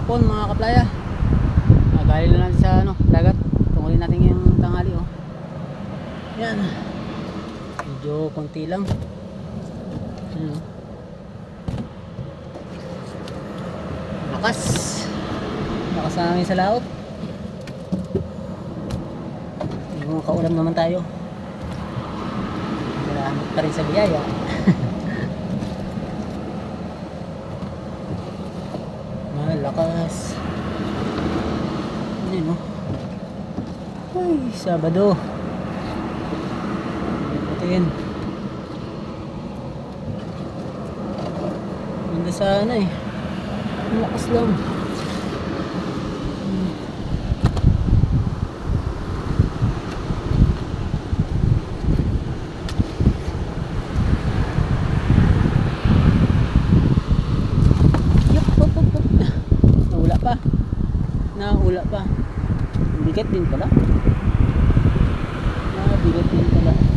hapon mga kaplaya. Galing na natin sa dagat. Tungkulin natin yung tanghali oh. Yan. Medyo konti lang. Lakas. Lakas na namin sa laot. Yung kaulam naman tayo. Salamat pa rin sa biyaya. Malakas. Ano ay, Sabado. Putin. Ganda sana eh. Malakas lang. Nahula pa. Bigat din pala. Bigat din pala.